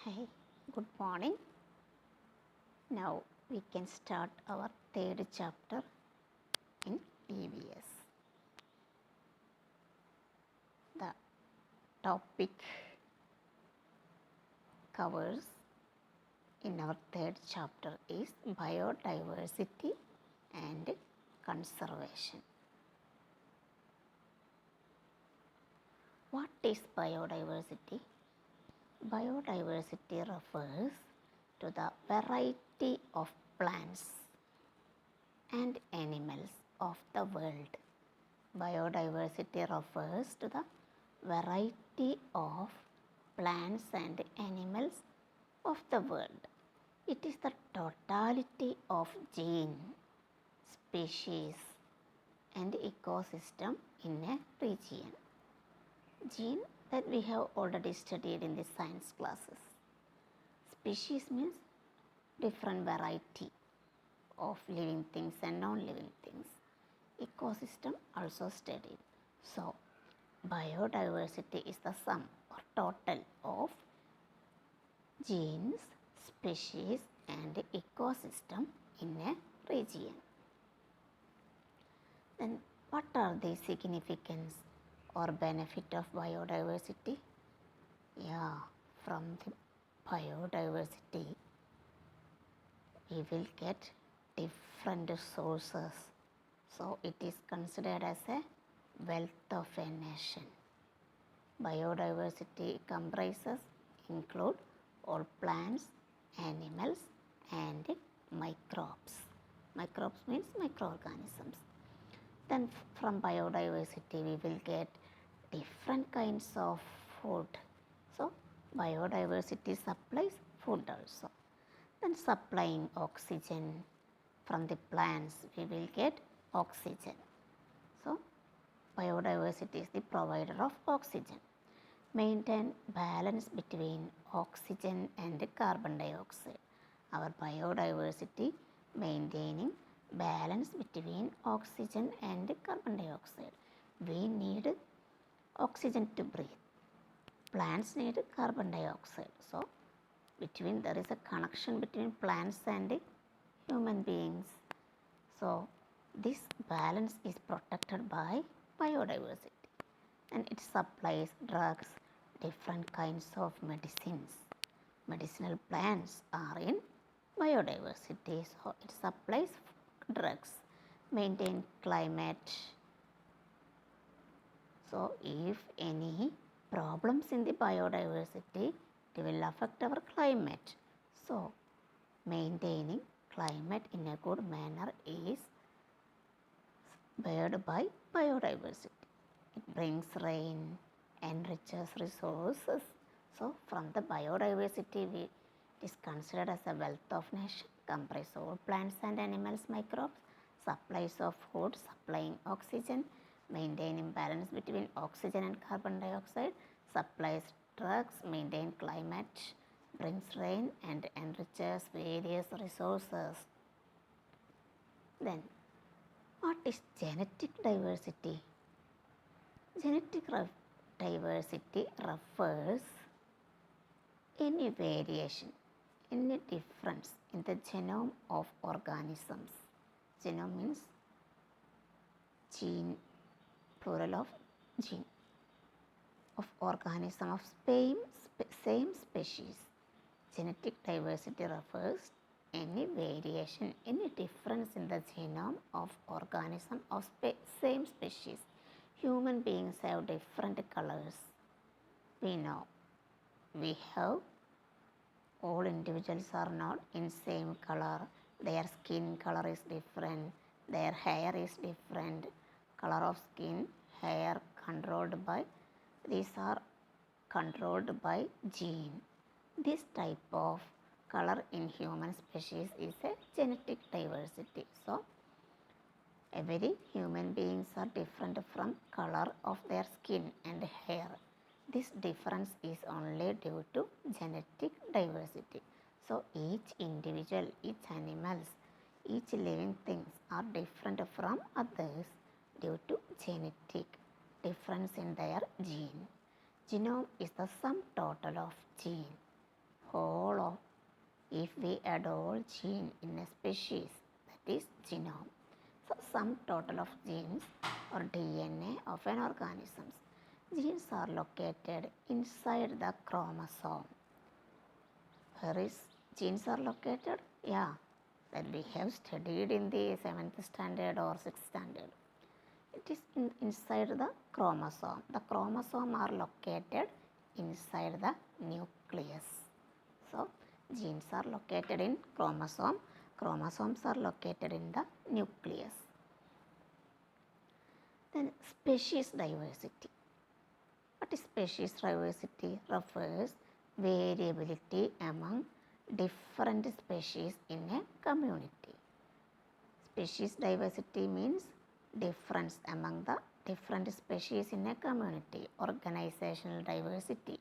Hi, good morning. Now we can start our third chapter in EVS. The topic covers in our third chapter is biodiversity and conservation. What is biodiversity? Biodiversity refers to the variety of plants and animals of the world. Biodiversity refers to the variety of plants and animals of the world. It is the totality of gene, species, and ecosystem in a region. Gene that we have already studied in the science classes. Species means different variety of living things and non-living things. Ecosystem also studied. So, biodiversity is the sum or total of genes, species, and ecosystem in a region. Then, what are the significance or benefit of biodiversity? Yeah, from the biodiversity, we will get different sources. So, it is considered as a wealth of a nation. Biodiversity include all plants, animals, and microbes. Microbes means microorganisms. Then from biodiversity we will get different kinds of food. So biodiversity supplies food also. Then supplying oxygen from the plants we will get oxygen. So biodiversity is the provider of oxygen. Maintain balance between oxygen and carbon dioxide. Our biodiversity maintaining balance between oxygen and carbon dioxide. We need oxygen to breathe. Plants need carbon dioxide. So there is a connection between plants and human beings. So this balance is protected by biodiversity. And it supplies drugs, different kinds of medicines. Medicinal plants are in biodiversity, so it supplies drugs, maintain climate. So if any problems in the biodiversity, it will affect our climate. So maintaining climate in a good manner is bared by biodiversity. It brings rain, enriches resources. So from the biodiversity, it is considered as a wealth of nation, comprise all plants and animals, microbes, supplies of food, supplying oxygen, maintaining balance between oxygen and carbon dioxide, supplies drugs, maintain climate, brings rain and enriches various resources. Then, what is genetic diversity? Genetic diversity refers any variation, any difference in the genome of organisms. Genome means gene, plural of gene, of organism of same species. Genetic diversity refers any variation, any difference in the genome of organism of same species. Human beings have different colors. We know we have all individuals are not in same color. Their skin color is different. Their hair is different. Color of skin, hair these are controlled by gene. This type of color in human species is a genetic diversity. So every human beings are different from color of their skin and hair. This difference is only due to genetic diversity. So each individual, each animals, each living things are different from others due to genetic difference in their gene. Genome is the sum total of gene. whole of if we add all gene in a species, that is genome. So sum total of genes or DNA of an organism. Genes are located inside the chromosome. Where is genes are located? Yeah, that we have studied in the 7th standard or 6th standard. It is inside the chromosome. The chromosome are located inside the nucleus. So genes are located in chromosome. Chromosomes are located in the nucleus. Then species diversity. What is species diversity? Refers variability among different species in a community. Species diversity means difference among the different species in a community. Organizational diversity.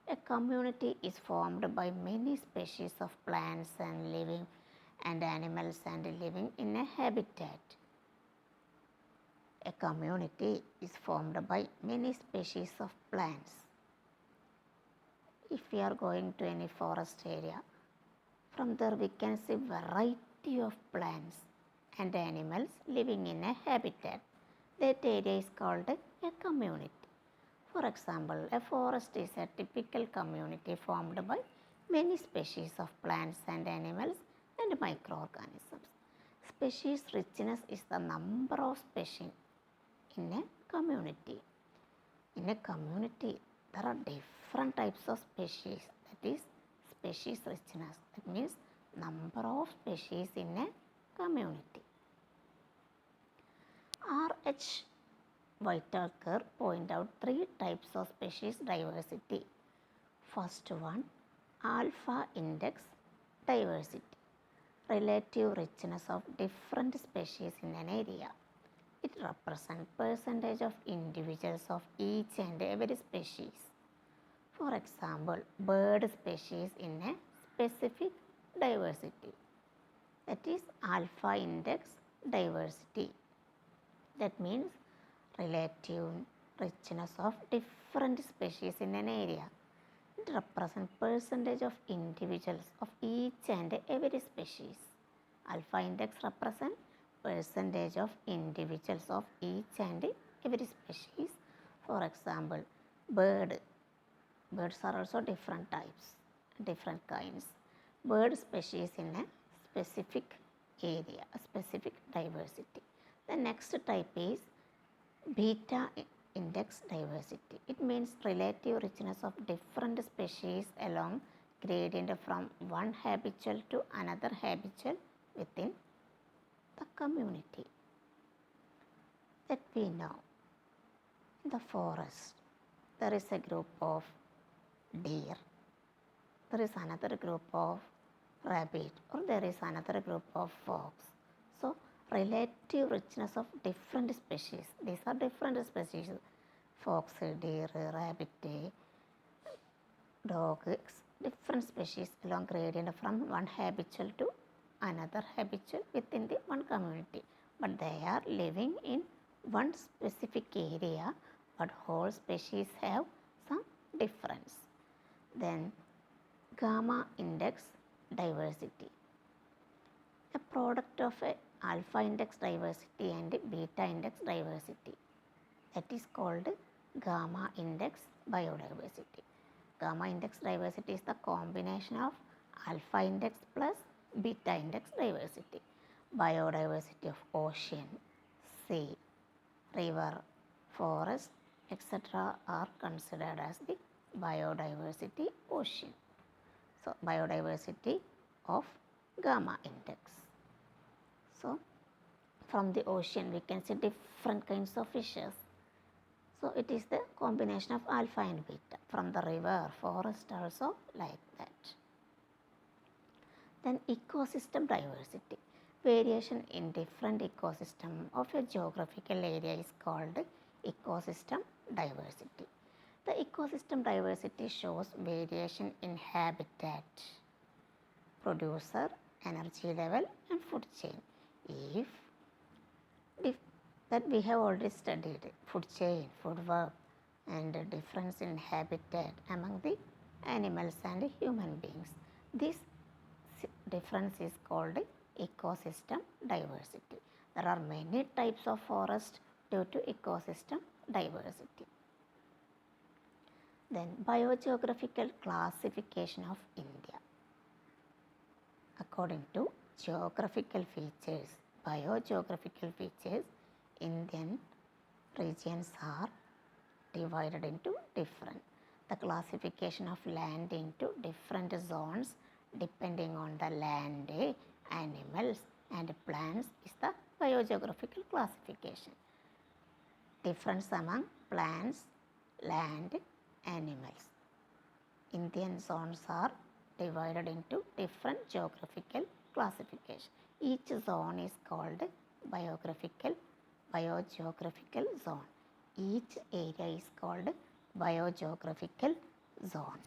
A community is formed by many species of plants and living and animals and living in a habitat. A community is formed by many species of plants. If we are going to any forest area, from there we can see variety of plants and animals living in a habitat. That area is called a community. For example, a forest is a typical community formed by many species of plants and animals and microorganisms. Species richness is the number of species in a community. In a community, there are different types of species. That is species richness. That means number of species in a community. R.H. Whitaker point out 3 types of species diversity. First one, alpha index diversity, relative richness of different species in an area. It represents percentage of individuals of each and every species. For example, bird species in a specific diversity. That is alpha index diversity. That means relative richness of different species in an area. It represents percentage of individuals of each and every species. Alpha index represents percentage of individuals of each and every species. For example, birds are also different types, different kinds. Bird species in a specific area, a specific diversity. The next type is beta index diversity. It means relative richness of different species along gradient from one habitual to another habitual within the community. That we know, in the forest there is a group of deer, there is another group of rabbit, or there is another group of fox. So relative richness of different species. These are different species: fox, deer, rabbit, dog, different species along gradient from one habitual to another habitual within the one community. But they are living in one specific area, but whole species have some difference. Then gamma index diversity, a product of a alpha index diversity and beta index diversity. That is called gamma index biodiversity. Gamma index diversity is the combination of alpha index plus beta index diversity. Biodiversity of ocean, sea, river, forest, etc. are considered as the biodiversity ocean. So biodiversity of gamma index. So from the ocean we can see different kinds of fishes. So it is the combination of alpha and beta. From the river, forest also like that. Then ecosystem diversity. Variation in different ecosystem of a geographical area is called ecosystem diversity. The ecosystem diversity shows variation in habitat, producer, energy level and food chain. If that we have already studied, food chain, food web and difference in habitat among the animals and human beings. This difference is called ecosystem diversity. There are many types of forest due to ecosystem diversity. Then biogeographical classification of India. According to geographical features, biogeographical features, Indian regions are divided into different. The classification of land into different zones depending on the land, animals and plants is the biogeographical classification. Difference among plants, land, animals. Indian zones are divided into different geographical classification. Each zone is called biogeographical zone. Each area is called biogeographical zone.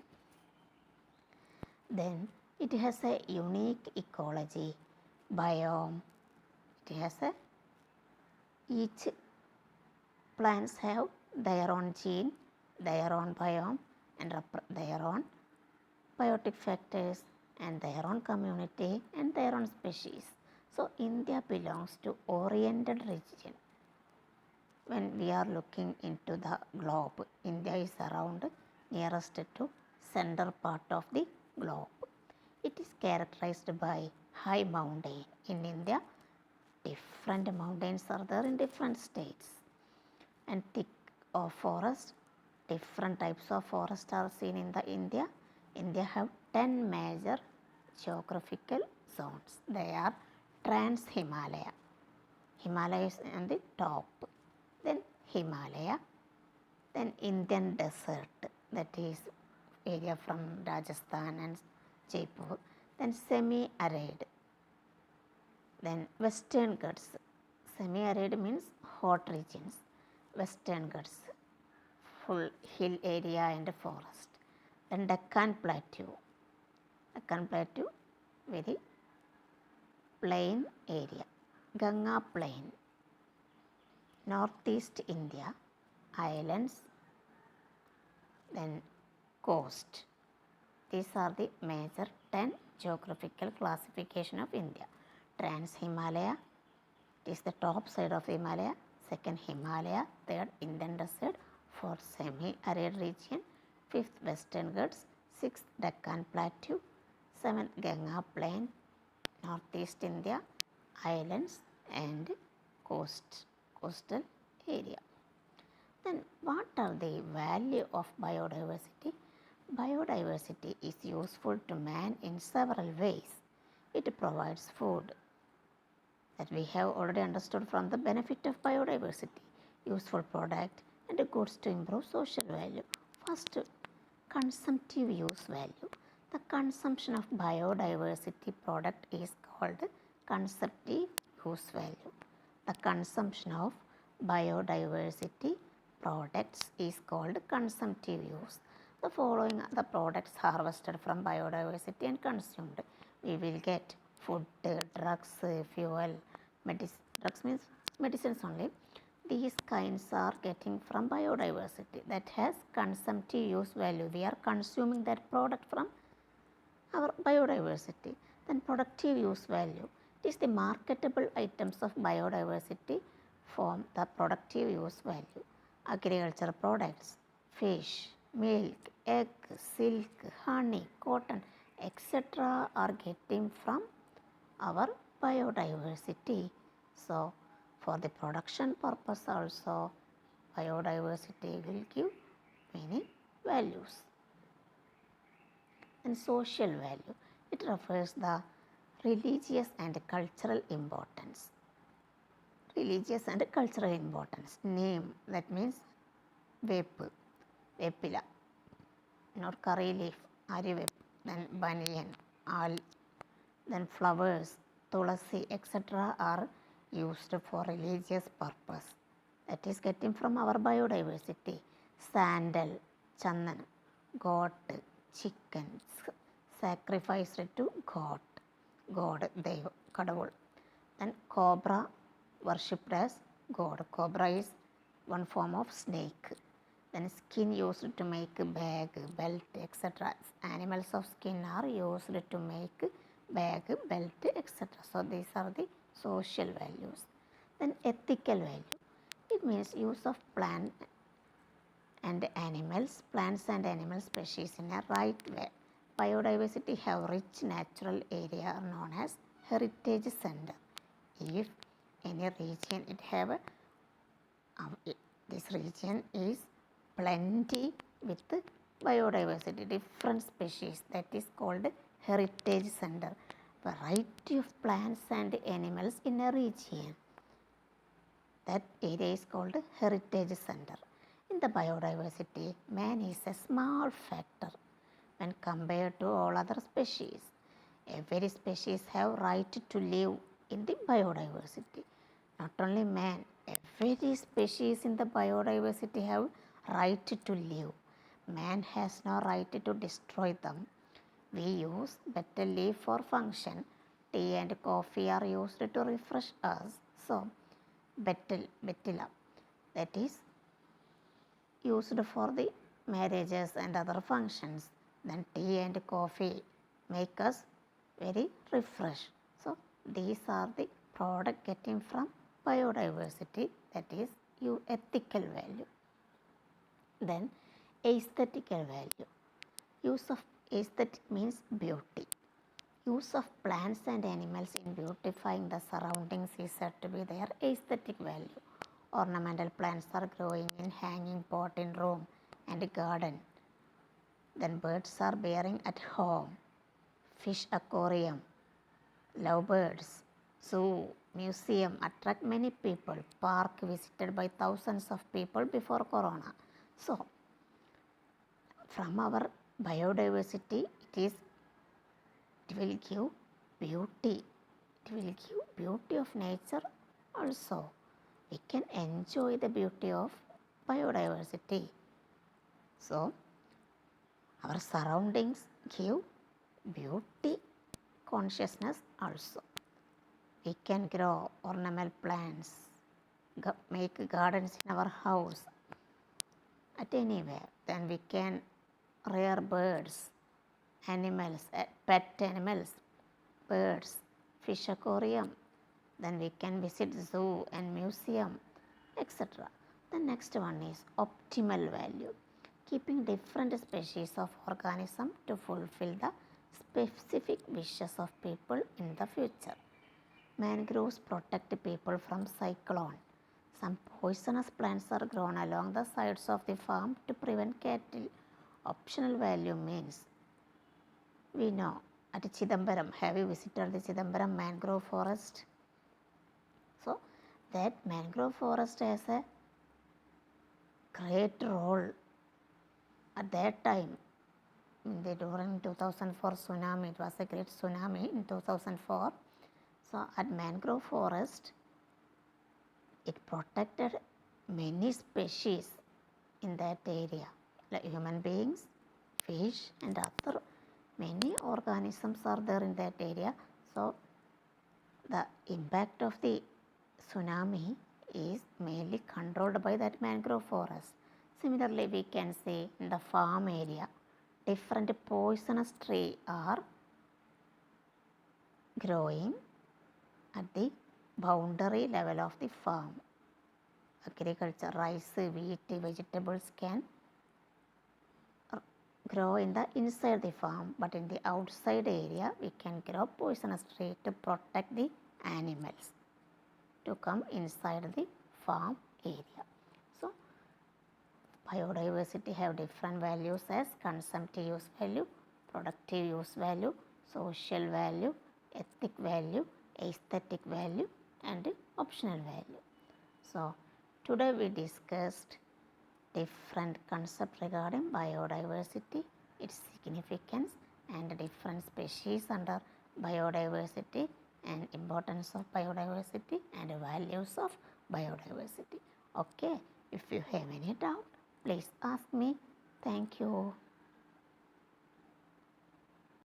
Then it has a unique ecology, biome. It has each plants have their own gene, their own biome and their own biotic factors and their own community and their own species. So India belongs to oriented region. When we are looking into the globe, India is around nearest to center part of the globe. It is characterized by high mountain. In India, different mountains are there in different states. And thick of forest, different types of forest are seen in the India. India have 10 major geographical zones. They are Trans-Himalaya. Himalaya is on the top. Then Himalaya. Then Indian desert, that is area from Rajasthan and Jaipur. Then semi-arid. Then Western Ghats. Semi-arid means hot regions. Western Ghats, full hill area and forest. Then Deccan Plateau. Deccan Plateau, very plain area. Ganga Plain. Northeast India, islands, then coast. These are the major 10 geographical classification of India. Trans-Himalaya, it is the top side of Himalaya. Second Himalaya, third Indian desert, fourth semi-arid region, fifth Western Ghats, sixth Deccan Plateau, seventh Ganga Plain, Northeast India, islands and coastal area. Then what are the value of biodiversity? Biodiversity is useful to man in several ways. It provides food, that we have already understood from the benefit of biodiversity, useful product and goods to improve social value. First, consumptive use value. The consumption of biodiversity product is called consumptive use value. The consumption of biodiversity products is called consumptive use. The following are the products harvested from biodiversity and consumed. We will get food, drugs, fuel, drugs means medicines only. These kinds are getting from biodiversity, that has consumptive use value. We are consuming that product from our biodiversity. Then productive use value. It is the marketable items of biodiversity form the productive use value. Agriculture products, fish, milk, egg, silk, honey, cotton, etc. are getting from our biodiversity. So for the production purpose also, biodiversity will give many values. And social value, it refers the religious and cultural importance. Religious and cultural importance. Name, that means vepila, or curry leaf, arivep, then banyan, al, then flowers, tulasi, etc. are used for religious purpose. That is getting from our biodiversity. Sandal, chandan, goat, chicken, sacrificed to God, Deva, Kadavul. Then cobra, worshipped as God. Cobra is one form of snake. Then skin used to make bag, belt, etc. Animals of skin are used to make bag, belt, etc. So these are the social values. Then ethical value. It means use of plants and animal species in a right way. Biodiversity have rich natural area known as heritage center. If any region it have this region is plenty with biodiversity, different species, that is called heritage center. Variety of plants and animals in a region, that area is called heritage center. In the biodiversity, man is a small factor when compared to all other species. Every species have right to live in the biodiversity. Not only man, every species in the biodiversity have right to live. Man has no right to destroy them. We use betel leaf for function. Tea and coffee are used to refresh us. So, betula, that is used for the marriages and other functions. Then tea and coffee make us very refreshed. So, these are the product getting from biodiversity, that is ethical value. Then aesthetical value. Use of aesthetic means beauty. Use of plants and animals in beautifying the surroundings is said to be their aesthetic value. Ornamental plants are growing in hanging pot in room and garden. Then birds are bearing at home. Fish aquarium, lovebirds, zoo, museum attract many people. Park visited by thousands of people before corona. So, from our biodiversity, it will give beauty. It will give beauty of nature also. We can enjoy the beauty of biodiversity. So, our surroundings give beauty consciousness also. We can grow ornamental plants, make gardens in our house at anywhere. Then we can rear birds, animals, pet animals, birds, fish aquarium. Then we can visit zoo and museum, etc. The next one is optimal value. Keeping different species of organism to fulfill the specific wishes of people in the future. Mangroves protect people from cyclone. Some poisonous plants are grown along the sides of the farm to prevent cattle. Optional value means, we know at Chidambaram, have you visited the Chidambaram mangrove forest? So, that mangrove forest has a great role at that time. During 2004 tsunami, it was a great tsunami in 2004. So, at mangrove forest, it protected many species in that area, like human beings, fish, and other many organisms are there in that area. So, the impact of the tsunami is mainly controlled by that mangrove forest. Similarly, we can see in the farm area, different poisonous trees are growing at the boundary level of the farm. Agriculture, rice, wheat, vegetables can grow in the inside the farm, but in the outside area we can grow poisonous tree to protect the animals to come inside the farm area. So, biodiversity have different values as consumptive use value, productive use value, social value, ethic value, aesthetic value, and optional value. So, today we discussed different concepts regarding biodiversity, its significance, and different species under biodiversity, and importance of biodiversity, and values of biodiversity. Okay, if you have any doubt, please ask me. Thank you.